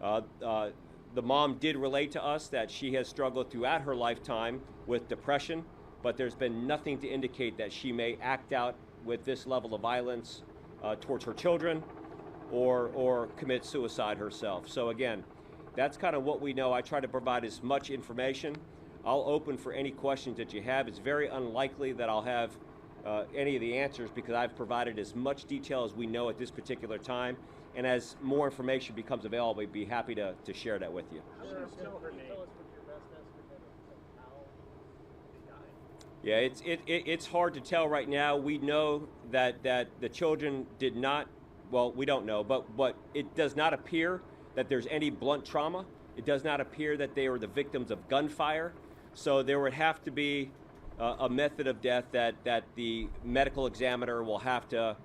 The mom did relate to us that she has struggled throughout her lifetime with depression, but there's been nothing to indicate that she may act out with this level of violence towards her children or commit suicide herself. So again, that's kind of what we know. I try to provide as much information. I'll open for any questions that you have. It's very unlikely that I'll have any of the answers because I've provided as much detail as we know at this particular time. And as more information becomes available, we'd be happy to share that with you. Yeah, it's hard to tell right now. We know that the children did not, well, we don't know, but it does not appear that there's any blunt trauma. It does not appear that they were the victims of gunfire. So there would have to be a method of death that the medical examiner will have to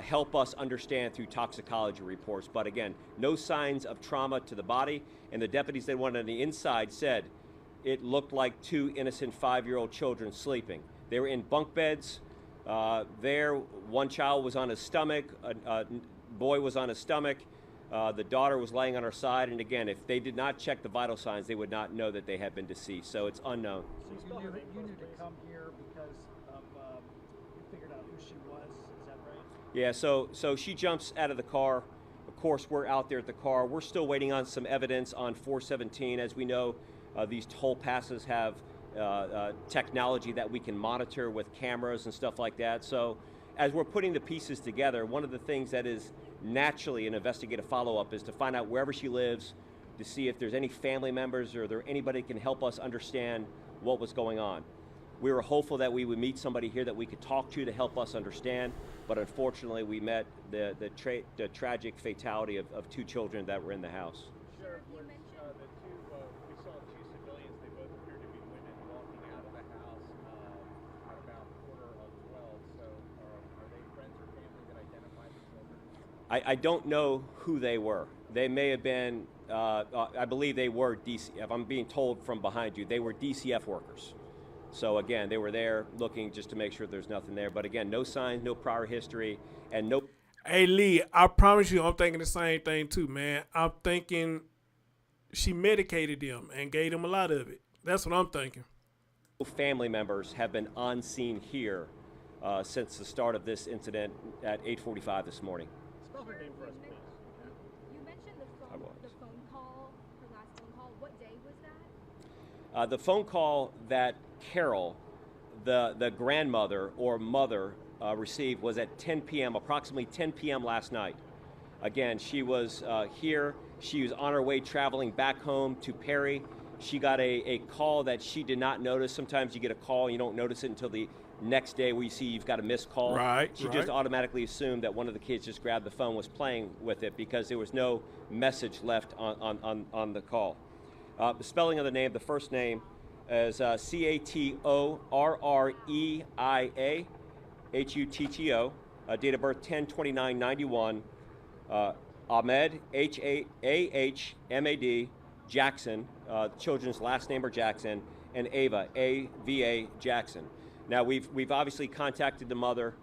help us understand through toxicology reports. But again, no signs of trauma to the body. And the deputies that went on the inside said it looked like 2 innocent 5-year-old children sleeping. They were in bunk beds. One child was on his stomach, a boy was on his stomach. The daughter was laying on her side, and again, if they did not check the vital signs, they would not know that they had been deceased. So it's unknown. So you knew to come here because of you figured out who she was. Is that right? Yeah. So she jumps out of the car. Of course, we're out there at the car. We're still waiting on some evidence on 417. As we know, these toll passes have technology that we can monitor with cameras and stuff like that. So as we're putting the pieces together, one of the things that is naturally an investigative follow-up is to find out wherever she lives, to see if there's any family members or there anybody can help us understand what was going on. We were hopeful that we would meet somebody here that we could talk to help us understand, but unfortunately we met the tragic fatality of 2 children that were in the house. Sheriff, we saw 2 civilians. They both appeared to be women walking out of the house at about 11:45. So are they friends or family that identified the children? I don't know who they were. They may have been, I believe they were DCF. I'm being told from behind you, they were DCF workers. So again, they were there looking just to make sure there's nothing there. But again, no signs, no prior history, and no... Hey, Lee, I promise you I'm thinking the same thing too, man. I'm thinking she medicated them and gave them a lot of it. That's what I'm thinking. Family members have been on scene here since the start of this incident at 8:45 this morning. Spell her name for us, please. You mentioned the phone call, her last phone call. What day was that? The phone call that Carol, the grandmother or mother, received was at 10 p.m., approximately 10 p.m. last night. Again, she was here. She was on her way traveling back home to Perry. She got a call that she did not notice. Sometimes you get a call and you don't notice it until the next day where you see you've got a missed call. She just automatically assumed that one of the kids just grabbed the phone, was playing with it, because there was no message left on the call. The spelling of the name, the first name is Catorreia Hutto, date of birth 10/29/91, Ahmed, Ahmad, Jackson, children's last name are Jackson, and Ava, A-V-A, Jackson. Now we've obviously contacted the mother.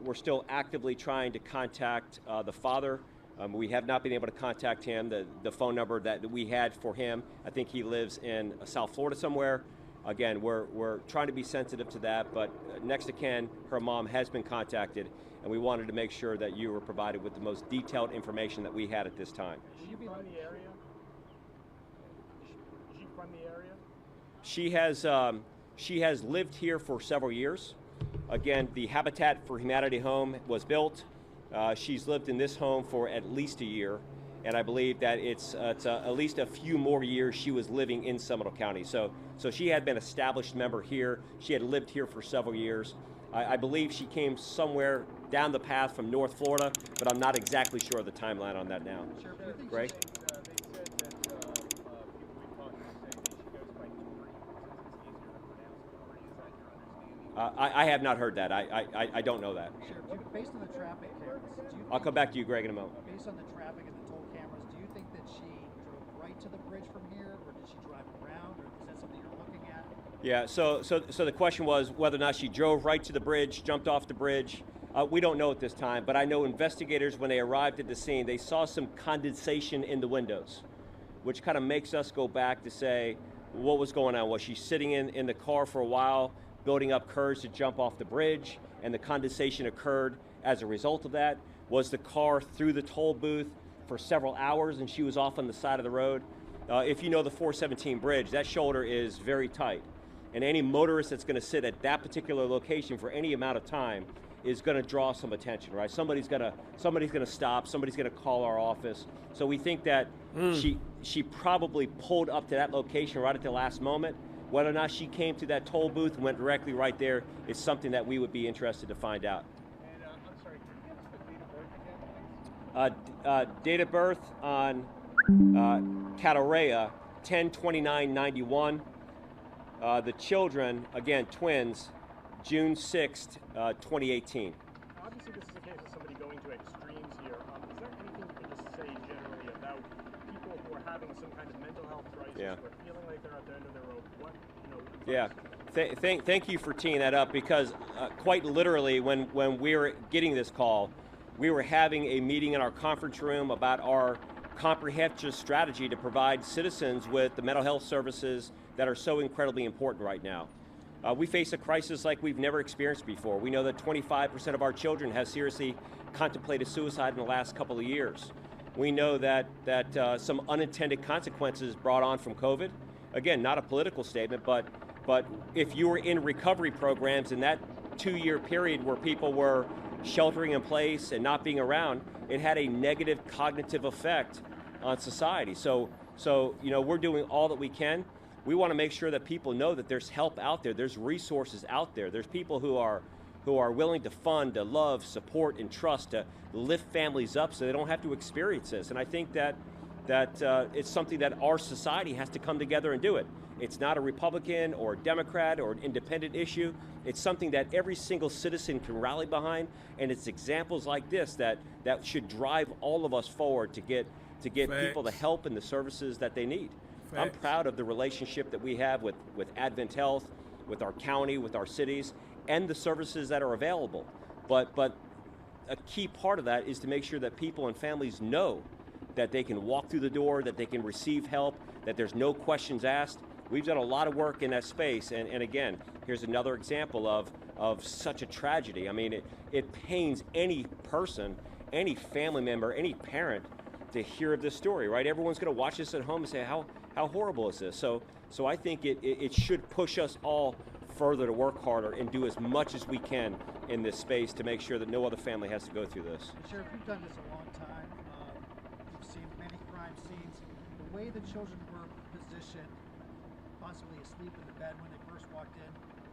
We're still actively trying to contact the father. We have not been able to contact him. The phone number that we had for him, I think he lives in South Florida somewhere. Again, we're trying to be sensitive to that, but next to Ken, her mom has been contacted, and we wanted to make sure that you were provided with the most detailed information that we had at this time. Should she be from the area? Is she from the area? She has lived here for several years. Again, the Habitat for Humanity home was built. She's lived in this home for at least a year, and I believe that it's at least a few more years she was living in Seminole County. So she had been an established member here. She had lived here for several years. I believe she came somewhere down the path from North Florida, but I'm not exactly sure of the timeline on that now. Greg? They said that people we talked to say that she goes by Tori, since it's easier to pronounce Tori. Is that your understanding? I have not heard that. I don't know that. Sheriff, based on the traffic cameras, I'll come back to you, Greg, in a moment. based on the traffic and the toll cameras, do you think that she drove right to the bridge from here, or did she drive around, or is that something you're looking at? Yeah, so the question was whether or not she drove right to the bridge, jumped off the bridge. We don't know at this time, but I know investigators, when they arrived at the scene, they saw some condensation in the windows, which kind of makes us go back to say, what was going on? Was she sitting in the car for a while, building up courage to jump off the bridge, and the condensation occurred as a result of that? Was the car through the toll booth for several hours and she was off on the side of the road? If you know the 417 bridge, that shoulder is very tight. And any motorist that's going to sit at that particular location for any amount of time is going to draw some attention, right? Somebody's going to stop. Somebody's going to call our office. So we think that she probably pulled up to that location right at the last moment. Whether or not she came to that toll booth and went directly right there is something that we would be interested to find out. And I'm sorry, can you give us the date of birth again, please? Date of birth on Catorreia, 10/29/91. The children, again, twins, June 6th, 2018. Obviously, this is a case of somebody going to extremes here. Is there anything you can just say generally about people who are having some kind of mental health crisis, Yeah. who are feeling like they're at the end of their rope? What, Yeah, thank you for teeing that up, because quite literally when we were getting this call, we were having a meeting in our conference room about our comprehensive strategy to provide citizens with the mental health services that are so incredibly important right now. We face a crisis like we've never experienced before. We know that 25% of our children have seriously contemplated suicide in the last couple of years. We know that some unintended consequences brought on from COVID. Again, not a political statement, but But if you were in recovery programs in that 2-year period where people were sheltering in place and not being around, it had a negative cognitive effect on society. So we're doing all that we can. We want to make sure that people know that there's help out there, there's resources out there, there's people who are willing to fund, to love, support, and trust, to lift families up so they don't have to experience this. And I think that it's something that our society has to come together and do it. It's not a Republican or Democrat or an independent issue. It's something that every single citizen can rally behind, and it's examples like this that should drive all of us forward to get people the help and the services that they need. I'm proud of the relationship that we have with Advent Health, with our county, with our cities, and the services that are available. But a key part of that is to make sure that people and families know that they can walk through the door, that they can receive help, that there's no questions asked. We've done a lot of work in that space, and again, here's another example of such a tragedy. I mean, it pains any person, any family member, any parent to hear of this story, right? Everyone's gonna watch this at home and say, how horrible is this? So I think it should push us all further to work harder and do as much as we can in this space to make sure that no other family has to go through this. Sheriff, you've done this a long time. You've seen many crime scenes. The way the children were positioned, possibly asleep in the bed when they first walked in,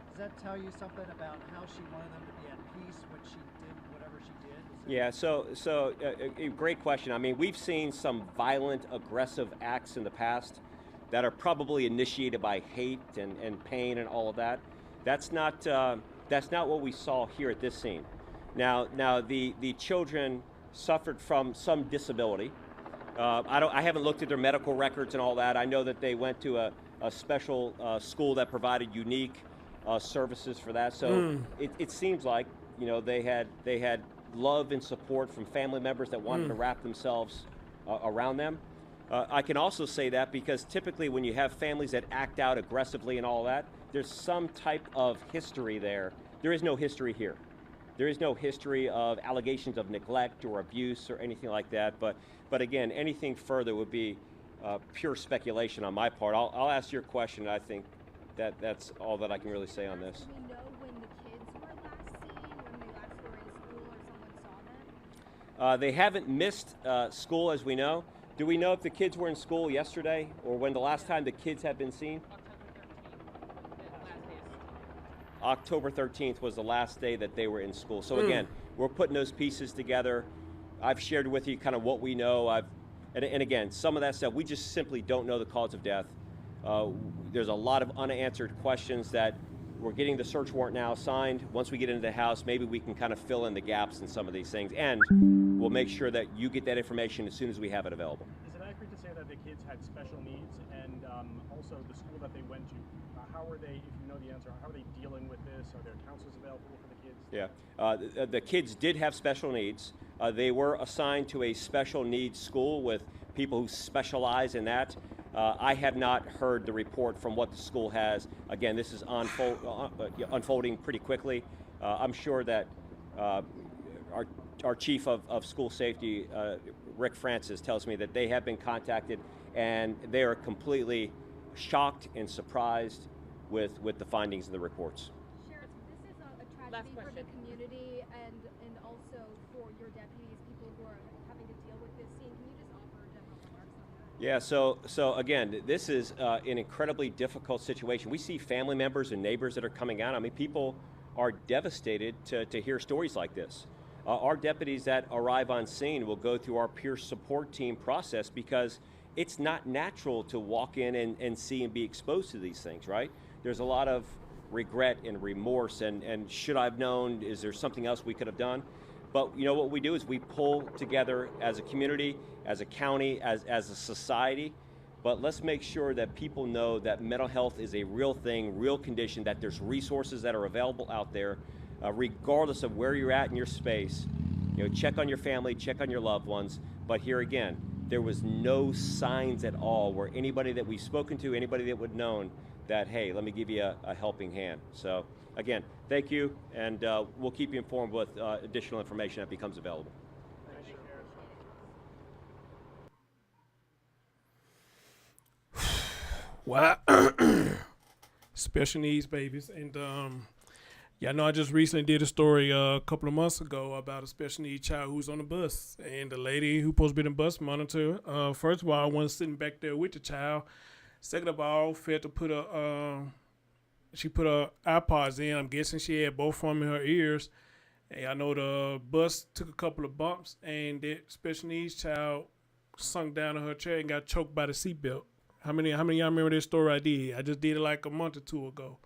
does that tell you something about how she wanted them to be at peace when she did whatever she did? Yeah, so a great question. I mean, we've seen some violent, aggressive acts in the past that are probably initiated by hate and pain and all of that. That's not what we saw here at this scene. Now the children suffered from some disability. I haven't looked at their medical records and all that. I know that they went to a special school that provided unique services for that. So it seems like they had love and support from family members that wanted to wrap themselves around them. I can also say that because typically when you have families that act out aggressively and all that, there's some type of history there. There is no history here. There is no history of allegations of neglect or abuse or anything like that. But again, anything further would be pure speculation on my part. I'll ask your question. I think that's all that I can really say on this. Do we know when the kids were last seen, when they last were in school or someone saw them? They haven't missed school, as we know. Do we know if the kids were in school yesterday or when the last time the kids have been seen? October 13th was the last day that they were in school. So again, we're putting those pieces together. I've shared with you kind of what we know. And again, some of that stuff, we just simply don't know the cause of death. There's a lot of unanswered questions that we're getting the search warrant now signed. Once we get into the house, maybe we can kind of fill in the gaps in some of these things. And we'll make sure that you get that information as soon as we have it available. Is it accurate to say that the kids had special needs and also the school that they went to? How are they, if you know the answer, how are they dealing with this? Are there counselors available for the kids? Yeah, the kids did have special needs. They were assigned to a special needs school with people who specialize in that. I have not heard the report from what the school has. Again, this is unfolding pretty quickly. I'm sure that our chief of school safety, Rick Francis, tells me that they have been contacted and they are completely shocked and surprised with the findings of the reports. Sheriff, this is a tragedy for the community and also for your deputies, people who are having to deal with this scene. Can you just offer general remarks on that? Yeah, so again, this is an incredibly difficult situation. We see family members and neighbors that are coming out. I mean, people are devastated to hear stories like this. Our deputies that arrive on scene will go through our peer support team process because it's not natural to walk in and see and be exposed to these things, right? There's a lot of regret and remorse and should I have known, is there something else we could have done? But what we do is we pull together as a community, as a county, as a society, but let's make sure that people know that mental health is a real thing, real condition, that there's resources that are available out there, regardless of where you're at in your space. Check on your family, check on your loved ones, but here again, there was no signs at all where anybody that we've spoken to, anybody that would have known that, hey, let me give you a helping hand. So again, thank you, and we'll keep you informed with additional information that becomes available. Wow. special needs babies. And yeah, I know I just recently did a story a couple of months ago about a special needs child who's on the bus, and the lady who supposed to be in the bus monitor, first of all, wasn't sitting back there with the child. Second of all, failed to put she put her iPods in. I'm guessing she had both of them in her ears. And I know the bus took a couple of bumps, and that special needs child sunk down in her chair and got choked by the seatbelt. How many of y'all remember this story I did? I just did it like a month or two ago.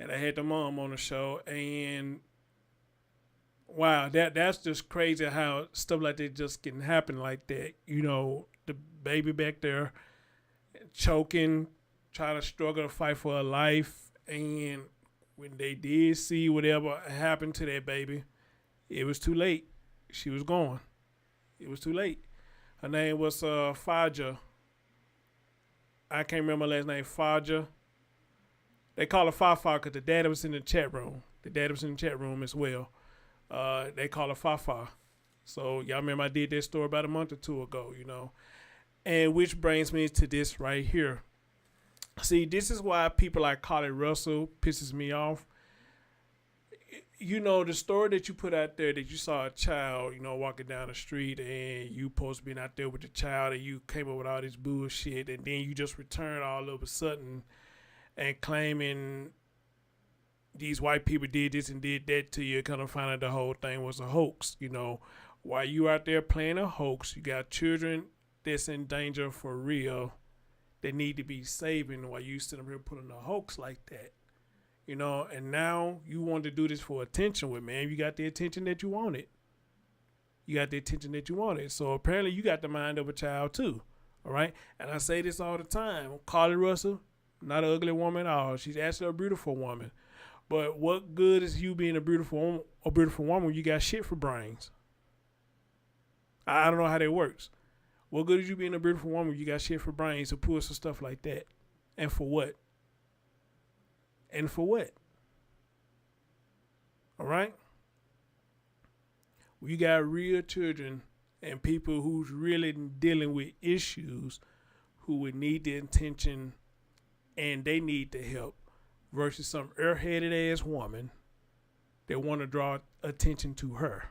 And I had the mom on the show, and wow, that's just crazy how stuff like that just can happen like that. You know, the baby back there choking, trying to struggle to fight for her life, and when they did see whatever happened to that baby, it was too late. She was gone. It was too late. Her name was Faja. I can't remember her last name, Faja. They call her Fafa because the daddy was in the chat room. The daddy was in the chat room as well. They call her Fafa. So y'all remember I did that story about a month or two ago, you know. And which brings me to this right here. See, this is why people like Carly Russell pisses me off. You know, the story that you put out there that you saw a child, you know, walking down the street and you supposed to be out there with the child and you came up with all this bullshit, and then you just return all of a sudden and claiming these white people did this and did that to you, kind of find out the whole thing was a hoax. You know, while you out there playing a hoax, you got children that's in danger for real that need to be saving while you sitting up here putting a hoax like that. You know, and now you want to do this for attention with, man. You got the attention that you wanted. You got the attention that you wanted. So apparently you got the mind of a child too. All right. And I say this all the time. Carly Russell, not an ugly woman at all. She's actually a beautiful woman. But what good is you being a beautiful woman when you got shit for brains? I don't know how that works. What good is you being a beautiful woman when you got shit for brains to pull some stuff like that? And for what? And for what? All right? We got real children and people who's really dealing with issues who would need the attention and they need the help, versus some airheaded ass woman that want to draw attention to her.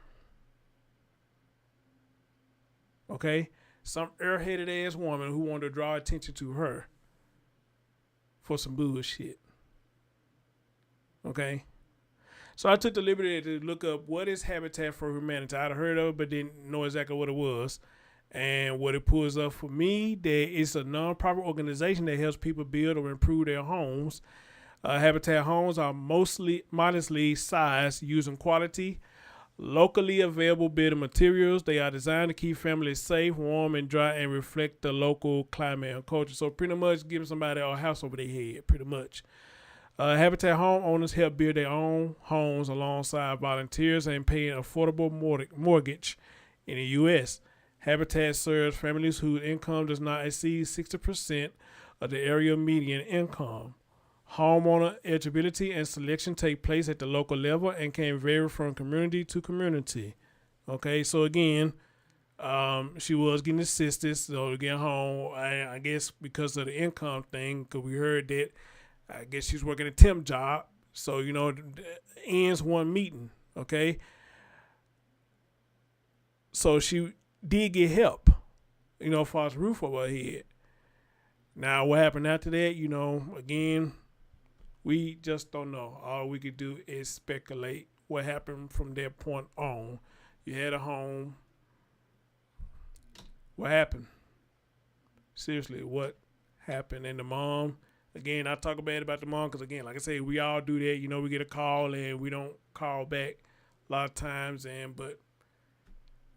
Okay? Some airheaded ass woman who want to draw attention to her for some bullshit. Okay? So I took the liberty to look up what is Habitat for Humanity. I'd heard of it, but didn't know exactly what it was. And what it pulls up for me, that it's a non-profit organization that helps people build or improve their homes. Habitat homes are modestly sized using quality, locally available building materials. They are designed to keep families safe, warm, and dry, and reflect the local climate and culture. So pretty much giving somebody a house over their head, pretty much. Habitat homeowners help build their own homes alongside volunteers and pay an affordable mortgage in the U.S. Habitat serves families whose income does not exceed 60% of the area median income. Homeowner eligibility and selection take place at the local level and can vary from community to community. Okay, so again, she was getting assistance so to get home. I guess because of the income thing, because we heard that I guess she's working a temp job. So, you know, ends one meeting. Okay, so she did get help, you know, for the roof over her head. Now, what happened after that, you know, again, we just don't know. All we could do is speculate what happened from that point on. You had a home. What happened? Seriously, what happened? And the mom, again, I talk bad about the mom because, again, like I say, we all do that. You know, we get a call and we don't call back a lot of times. But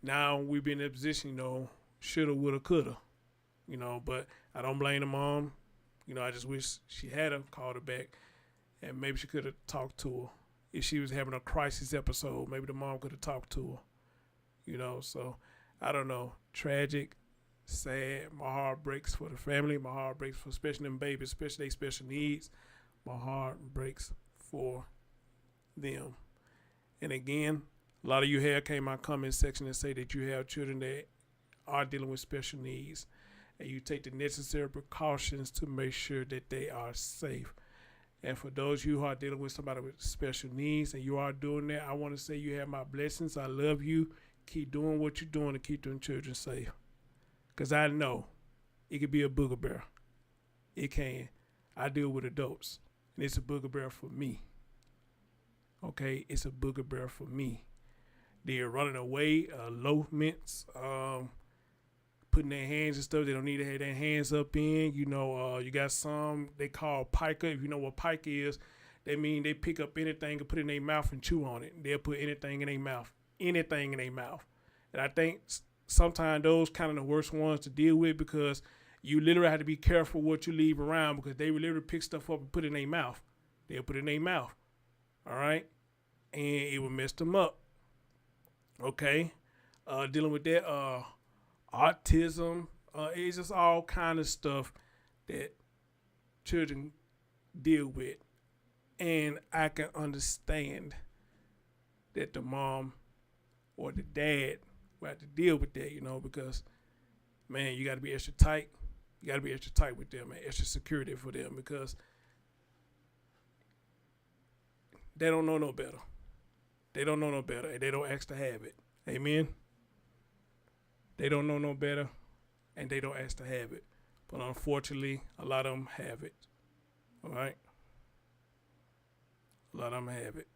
now we've been in a position, you know, shoulda, woulda, coulda, you know. But I don't blame the mom. You know, I just wish she had called her back. And maybe she could have talked to her. If she was having a crisis episode, maybe the mom could have talked to her. You know, so I don't know. Tragic, sad. My heart breaks for the family. My heart breaks for especially them babies, especially they special needs. My heart breaks for them. And again, a lot of you here came in my comment section and say that you have children that are dealing with special needs. And you take the necessary precautions to make sure that they are safe. And for those of you who are dealing with somebody with special needs and you are doing that, I want to say you have my blessings. I love you. Keep doing what you're doing to keep them children safe. Because I know it could be a booger bear. It can. I deal with adults, and it's a booger bear for me. Okay, it's a booger bear for me. They're running away, elopements, putting their hands and stuff they don't need to have their hands up in. You know, you got some they call piker. If you know what pike is, they mean they pick up anything and put it in their mouth and chew on it. They'll put anything in their mouth. Anything in their mouth. And I think sometimes those kind of the worst ones to deal with because you literally have to be careful what you leave around because they will literally pick stuff up and put it in their mouth. They'll put it in their mouth. All right? And it will mess them up. Okay? Dealing with that autism. It's just all kind of stuff that children deal with. And I can understand that the mom or the dad will have to deal with that, you know, because, man, you got to be extra tight. You got to be extra tight with them, man, extra security for them because they don't know no better. They don't know no better, and they don't ask to have it. Amen? They don't know no better, and they don't ask to have it. But unfortunately, a lot of them have it. All right? A lot of them have it.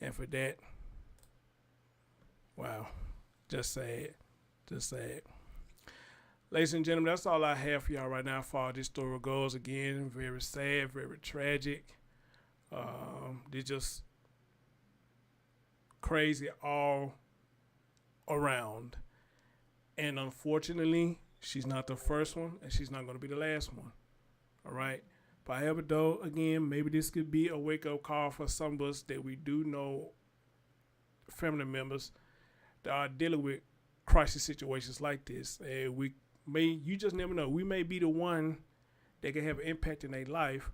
And for that, wow, just sad, just sad. Ladies and gentlemen, that's all I have for y'all right now as far as this story goes. Again, very sad, very tragic. They're just crazy all around. And unfortunately, she's not the first one, and she's not going to be the last one. All right? But however, though, again, maybe this could be a wake-up call for some of us that we do know family members that are dealing with crisis situations like this. And you just never know. We may be the one that can have an impact in their life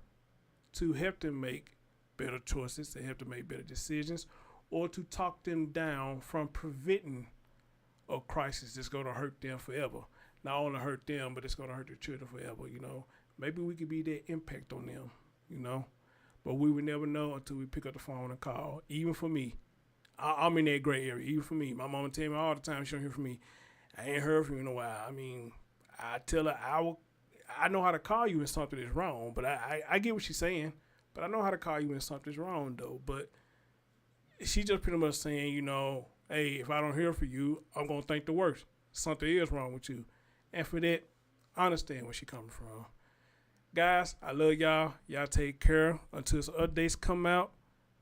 to help them make better choices, to help them make better decisions, or to talk them down from preventing a crisis that's going to hurt them forever. Not only hurt them, but it's going to hurt their children forever, you know. Maybe we could be that impact on them, you know. But we would never know until we pick up the phone and call. Even for me. I'm in that gray area. Even for me. My mama tell me all the time she don't hear from me. I ain't heard from you in a while. I mean, I tell her I know how to call you when something is wrong. But I get what she's saying. But I know how to call you when something's wrong, though. But she just pretty much saying, you know, hey, if I don't hear from you, I'm going to think the worst. Something is wrong with you. And for that, I understand where she coming from. Guys, I love y'all. Y'all take care. Until some updates come out,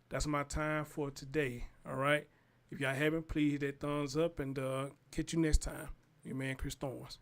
that's my time for today. All right? If y'all haven't, please hit that thumbs up and catch you next time. Your man, Chris Thorns.